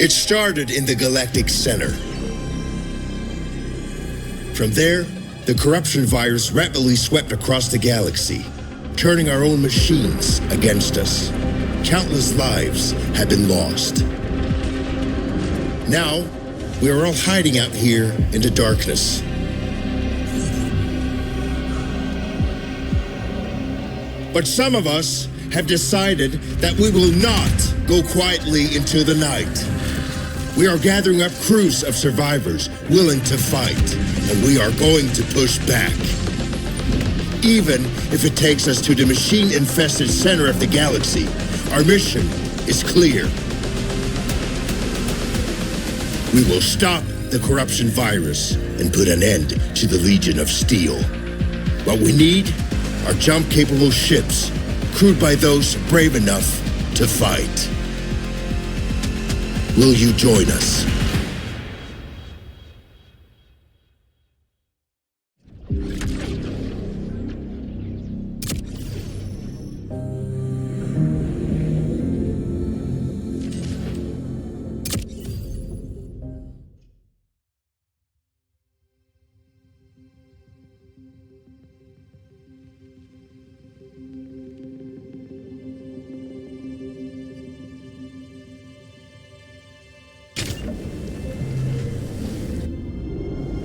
It started in the galactic center. From there, the corruption virus rapidly swept across the galaxy, turning our own machines against us. Countless lives have been lost. Now, we are all hiding out here in the darkness. But some of us have decided that we will not go quietly into the night. We are gathering up crews of survivors willing to fight, and we are going to push back. Even if it takes us to the machine-infested center of the galaxy, our mission is clear. We will stop the corruption virus and put an end to the Legion of Steel. What we need are jump-capable ships, crewed by those brave enough to fight. Will you join us?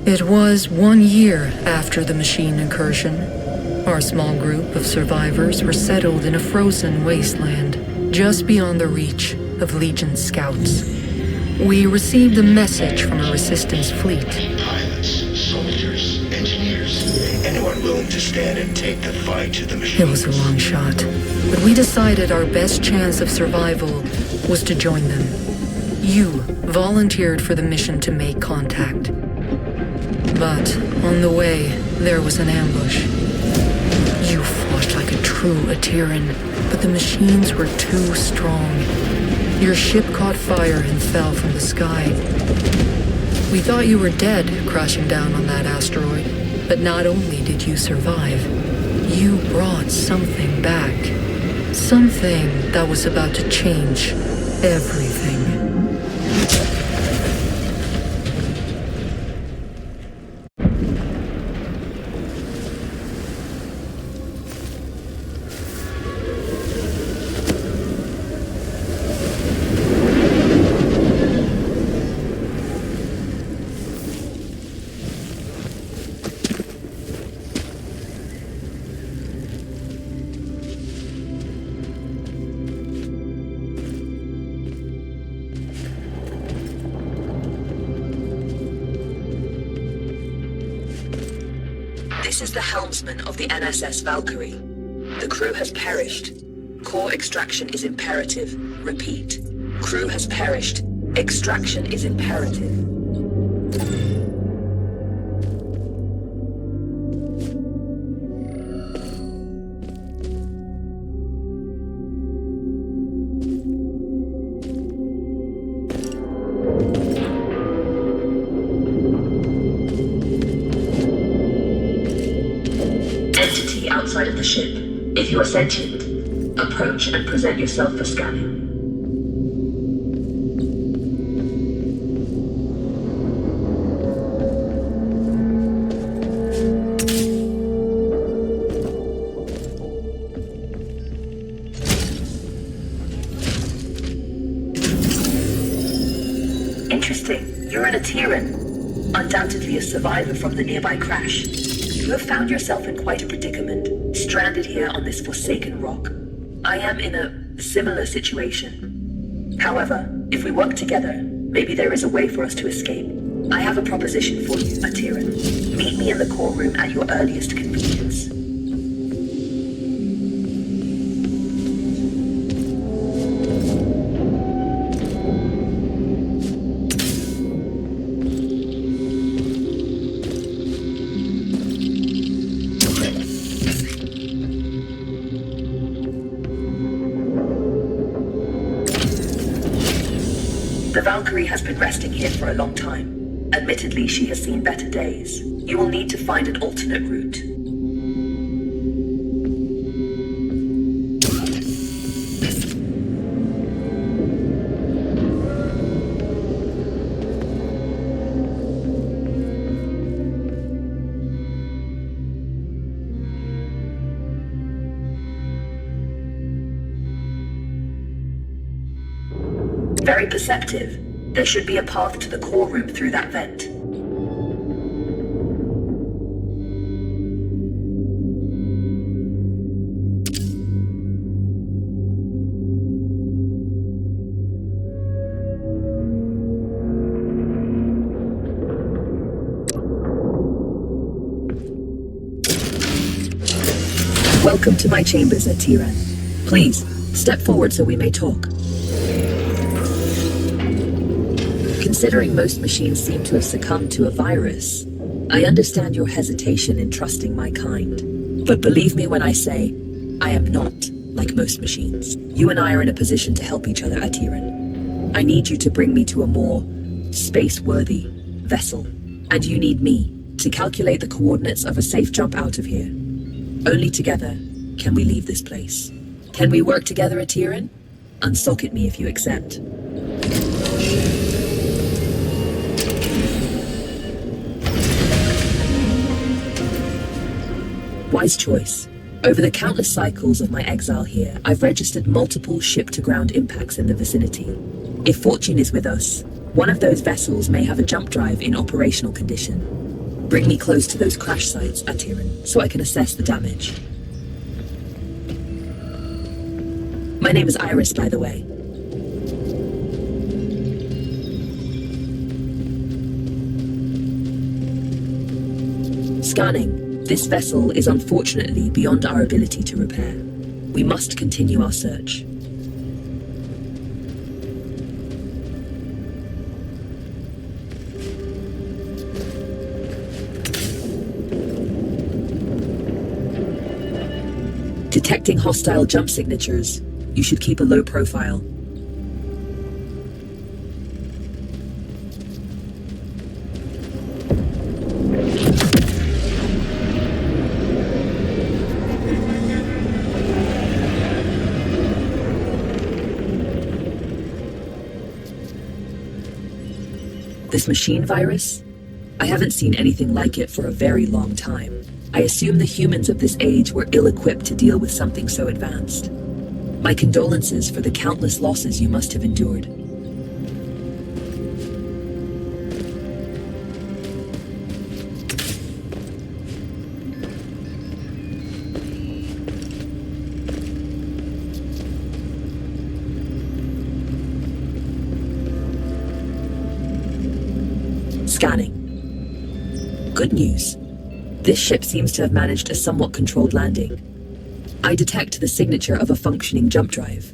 It was 1 year after the machine incursion. Our small group of survivors were settled in a frozen wasteland, just beyond the reach of Legion scouts. We received a message from a resistance fleet. Pilots, soldiers, engineers, anyone willing to stand and take the fight to the machines. It was a long shot, but we decided our best chance of survival was to join them. You volunteered for the mission to make contact. But on the way, there was an ambush. You fought like a true Atiran, but the machines were too strong. Your ship caught fire and fell from the sky. We thought you were dead, crashing down on that asteroid. But not only did you survive, you brought something back. Something that was about to change everything. This is the helmsman of the NSS Valkyrie. The crew has perished. Core extraction is imperative. Repeat. Crew has perished. Extraction is imperative. Outside of the ship. If you are sentient, approach and present yourself for scanning. Interesting. You're an Atiran. Undoubtedly a survivor from the nearby crash. You have found yourself in quite a predicament, stranded here on this forsaken rock. I am in a similar situation. However, if we work together, maybe there is a way for us to escape. I have a proposition for you, Atiran. Meet me in the core room at your earliest convenience. The Valkyrie has been resting here for a long time. Admittedly, she has seen better days. You will need to find an alternate route. Very perceptive. There should be a path to the core room through that vent. Welcome to my chambers at Tiran. Please, step forward so we may talk. Considering most machines seem to have succumbed to a virus, I understand your hesitation in trusting my kind. But believe me when I say, I am not like most machines. You and I are in a position to help each other at Tiran. I need you to bring me to a more space-worthy vessel. And you need me to calculate the coordinates of a safe jump out of here. Only together can we leave this place. Can we work together at Tiran? Unsocket me if you accept. Wise choice. Over the countless cycles of my exile here, I've registered multiple ship-to-ground impacts in the vicinity. If fortune is with us, one of those vessels may have a jump drive in operational condition. Bring me close to those crash sites at Tiran so I can assess the damage. My name is Iris, by the way. Scanning. This vessel is unfortunately beyond our ability to repair. We must continue our search. Detecting hostile jump signatures. You should keep a low profile. This machine virus? I haven't seen anything like it for a very long time. I assume the humans of this age were ill-equipped to deal with something so advanced. My condolences for the countless losses you must have endured. Scanning. Good news. This ship seems to have managed a somewhat controlled landing. I detect the signature of a functioning jump drive.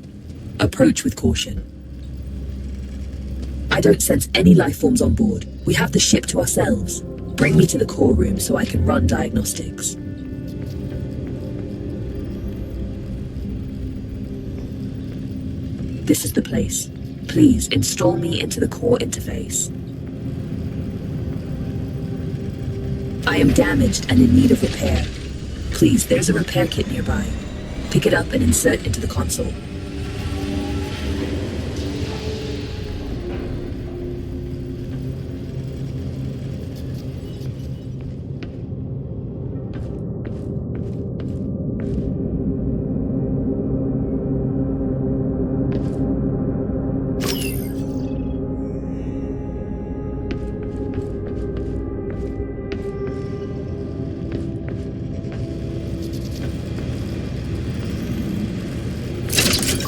Approach with caution. I don't sense any life forms on board. We have the ship to ourselves. Bring me to the core room so I can run diagnostics. This is the place. Please install me into the core interface. I am damaged and in need of repair. Please, there's a repair kit nearby. Pick it up and insert into the console.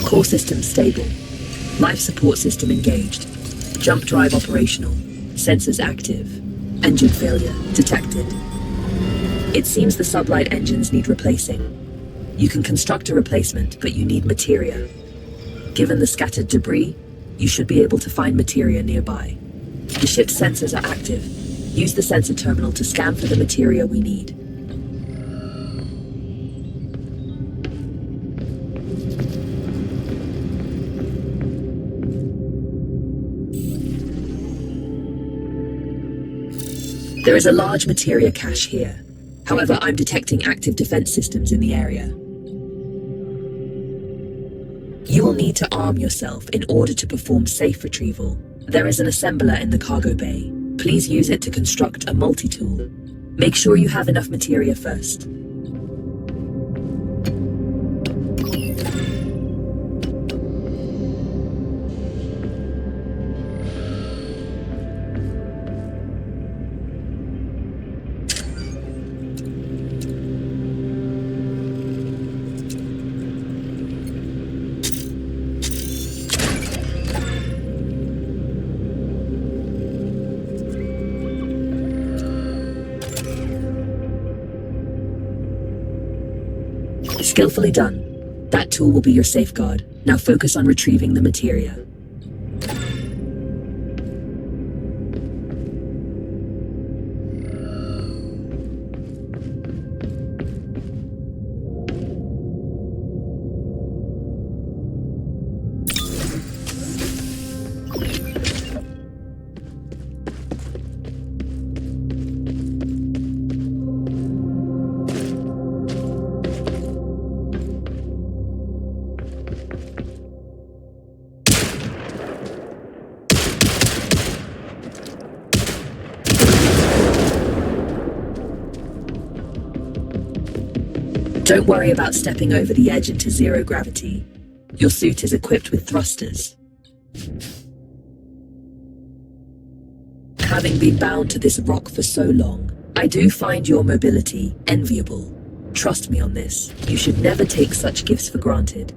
Core system stable. Life support system engaged. Jump drive operational. Sensors active. Engine failure detected. It seems the sublight engines need replacing. You can construct a replacement, but you need materia. Given the scattered debris, you should be able to find materia nearby. The ship's sensors are active. Use the sensor terminal to scan for the materia we need. There is a large materia cache here. However, I'm detecting active defense systems in the area. You will need to arm yourself in order to perform safe retrieval. There is an assembler in the cargo bay. Please use it to construct a multi-tool. Make sure you have enough materia first. Skillfully done. That tool will be your safeguard. Now focus on retrieving the materia. Don't worry about stepping over the edge into zero gravity. Your suit is equipped with thrusters. Having been bound to this rock for so long, I do find your mobility enviable. Trust me on this. You should never take such gifts for granted.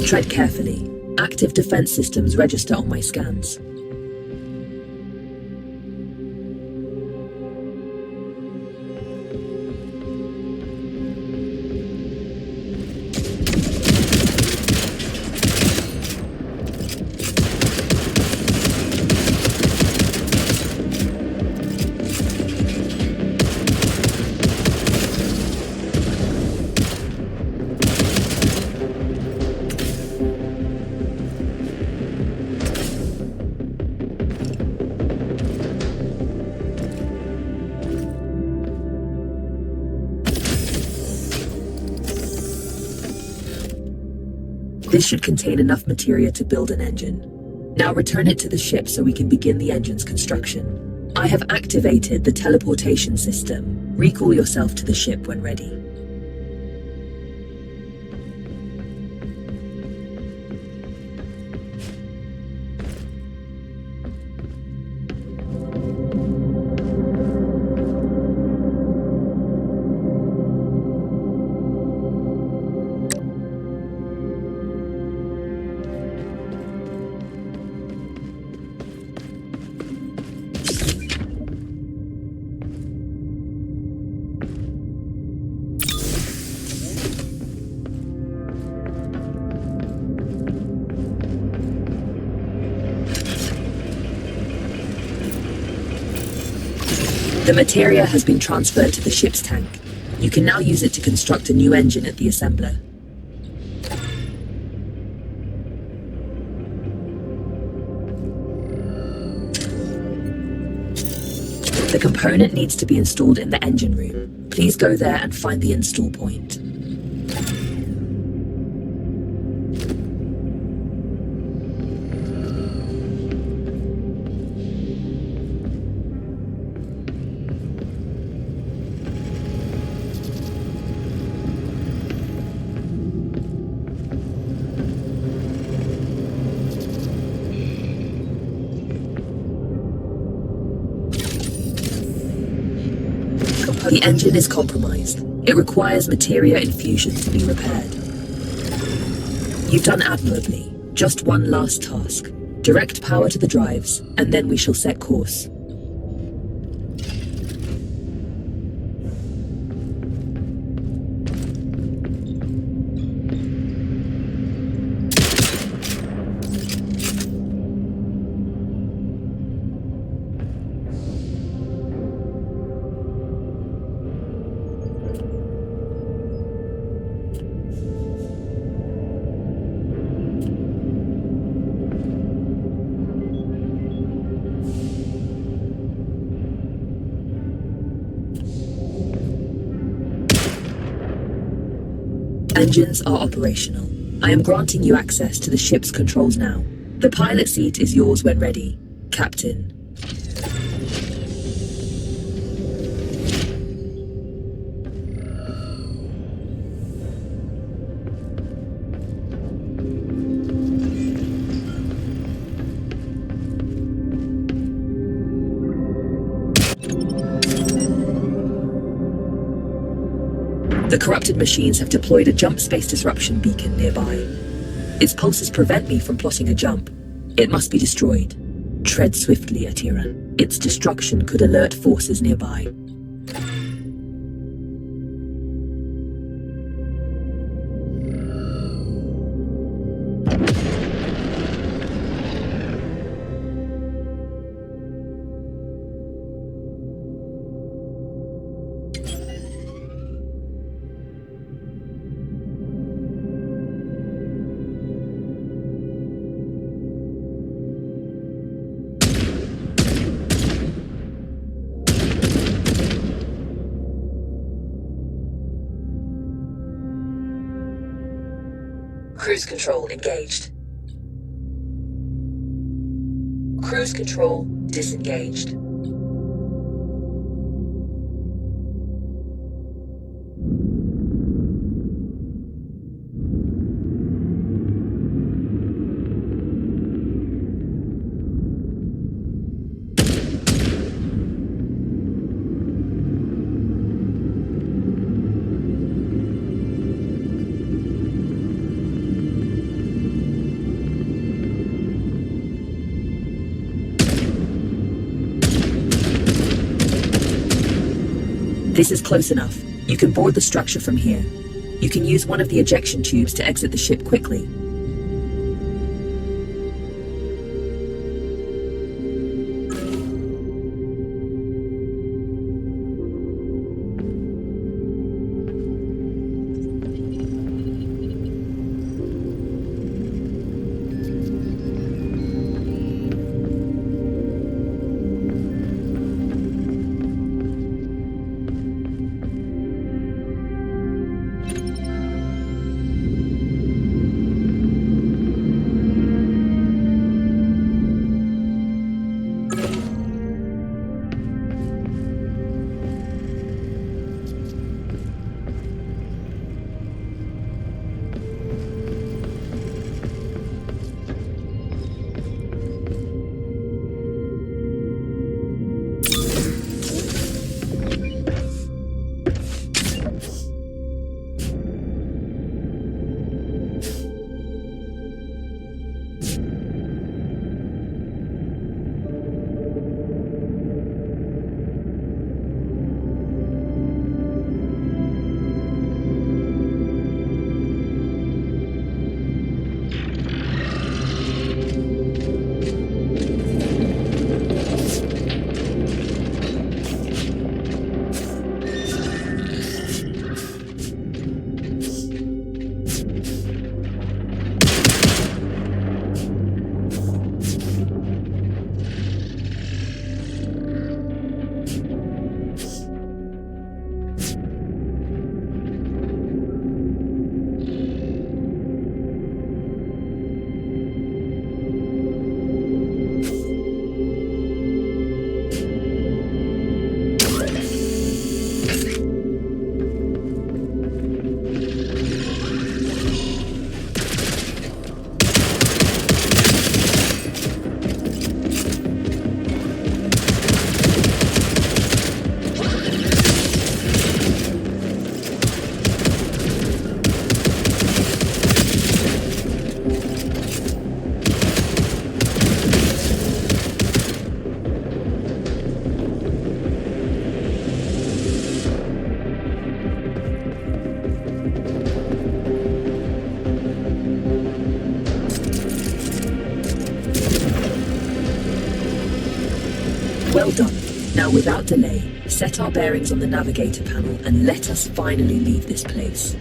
Tread carefully. Active defense systems register on my scans. This should contain enough materia to build an engine. Now return it to the ship so we can begin the engine's construction. I have activated the teleportation system. Recall yourself to the ship when ready. The materia has been transferred to the ship's tank. You can now use it to construct a new engine at the assembler. The component needs to be installed in the engine room. Please go there and find the install point. The engine is compromised. It requires materia infusion to be repaired. You've done admirably. Just one last task. Direct power to the drives, and then we shall set course. Engines are operational. I am granting you access to the ship's controls now. The pilot seat is yours when ready, Captain. The corrupted machines have deployed a jump space disruption beacon nearby. Its pulses prevent me from plotting a jump. It must be destroyed. Tread swiftly, Atiran. Its destruction could alert forces nearby. Cruise control engaged. Cruise control disengaged. This is close enough. You can board the structure from here. You can use one of the ejection tubes to exit the ship quickly. Well done. Now without delay, set our bearings on the navigator panel and let us finally leave this place.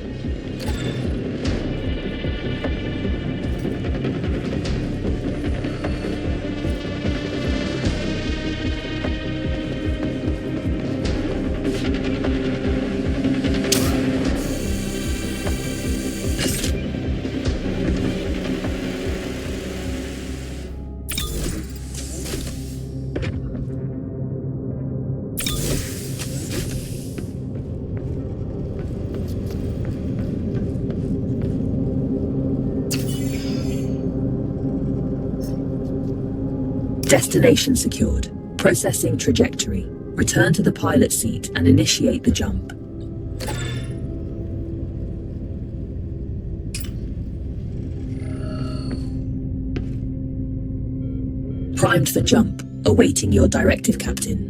Destination secured. Processing trajectory. Return to the pilot seat and initiate the jump. primed for jump, awaiting your directive, Captain.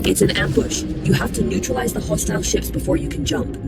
It's an ambush. You have to neutralize the hostile ships before you can jump.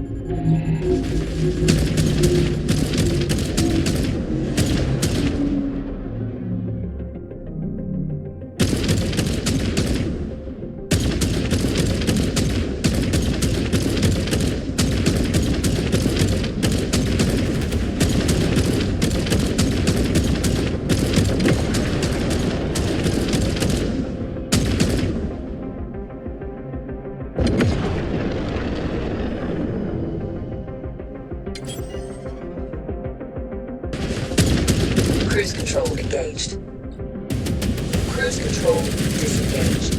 Cruise control engaged. Cruise control disengaged.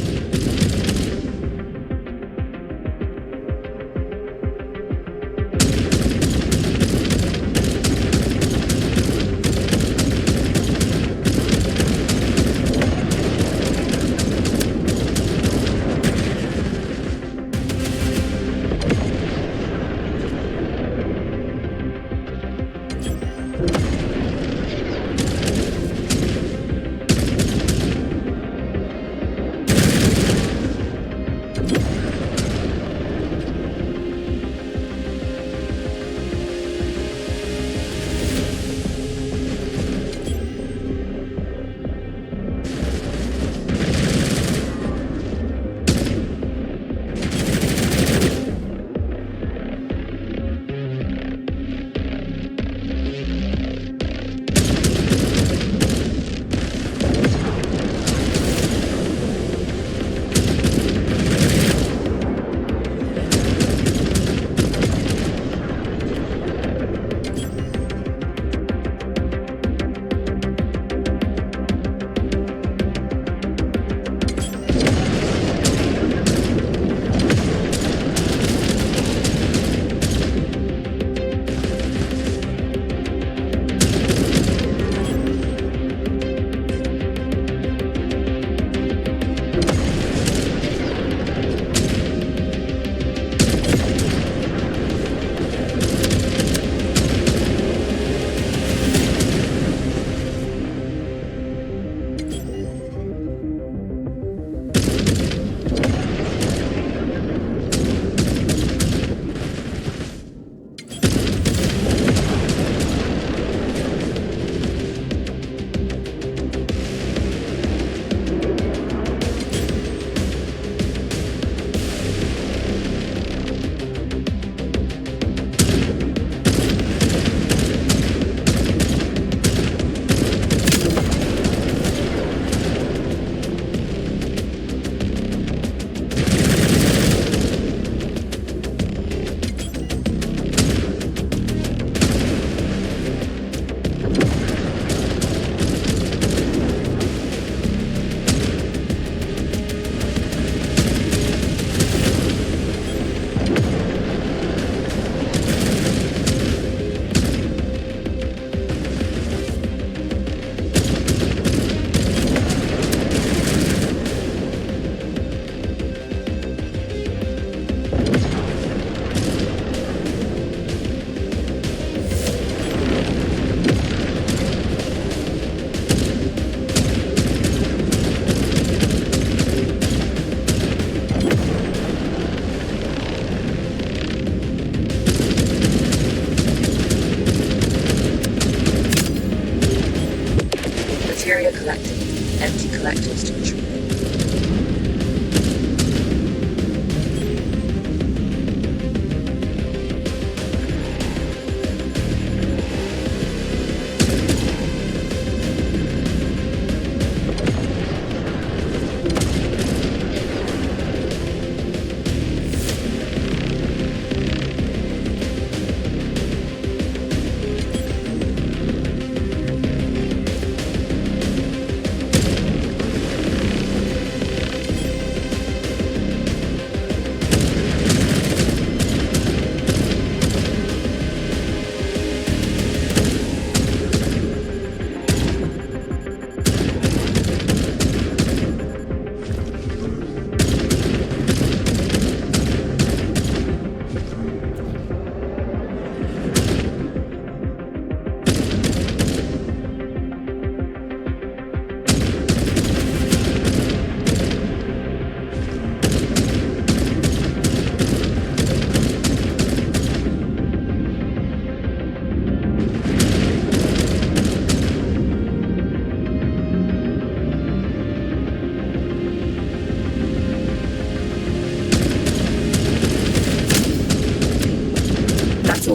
Materia collected. Empty collectors to be treated.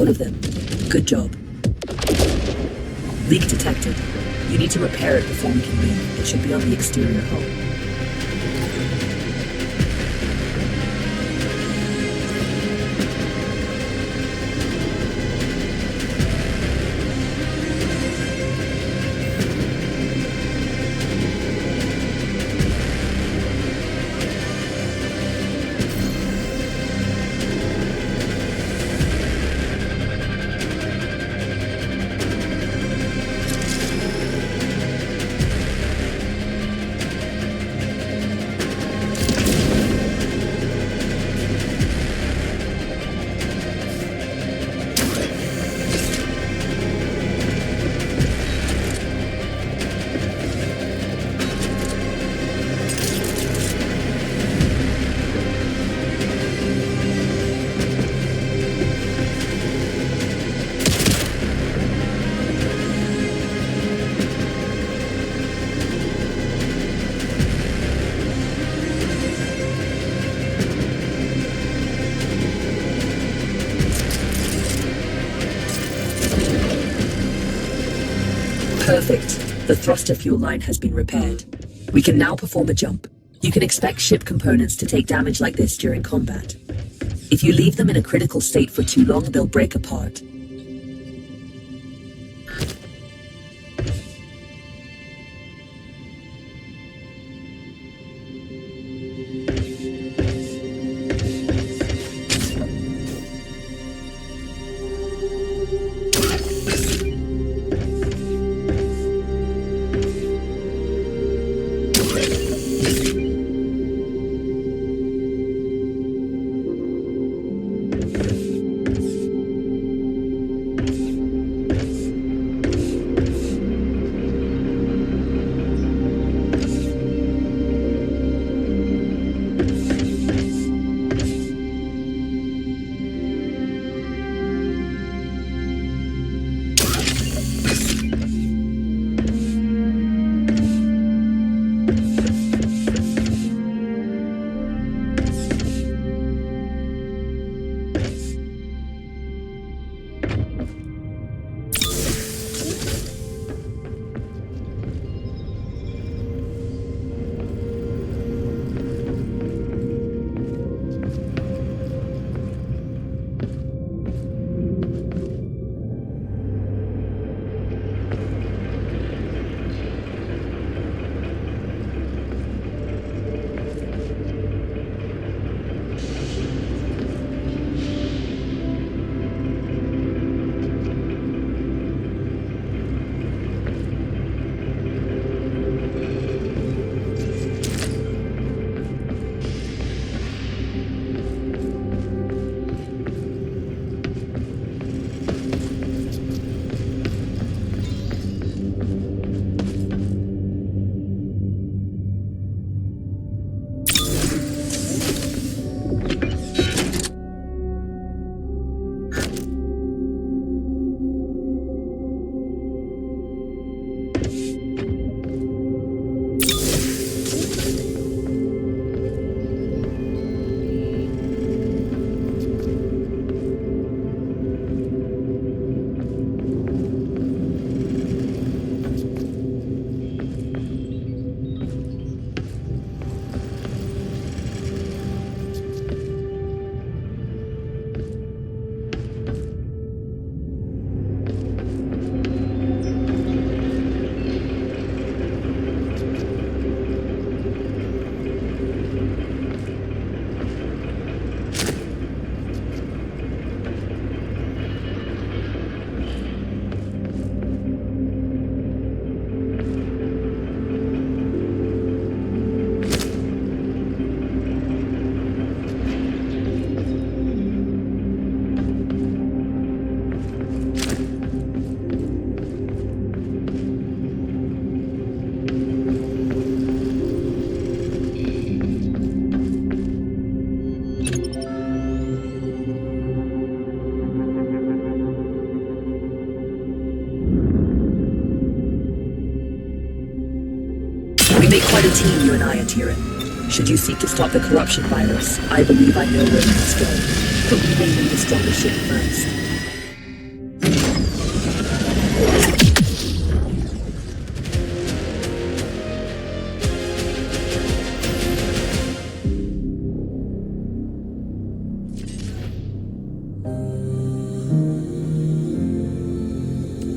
one of them. Good job. Leak detected. You need to repair it before we can leave. It should be on the exterior hull. Perfect. The thruster fuel line has been repaired. We can now perform a jump. You can expect ship components to take damage like this during combat. If you leave them in a critical state for too long, they'll break apart. make quite a team, you and I, Atiran. Should you seek to stop the corruption virus, I believe I know where you must go. But we may need a stronger ship first.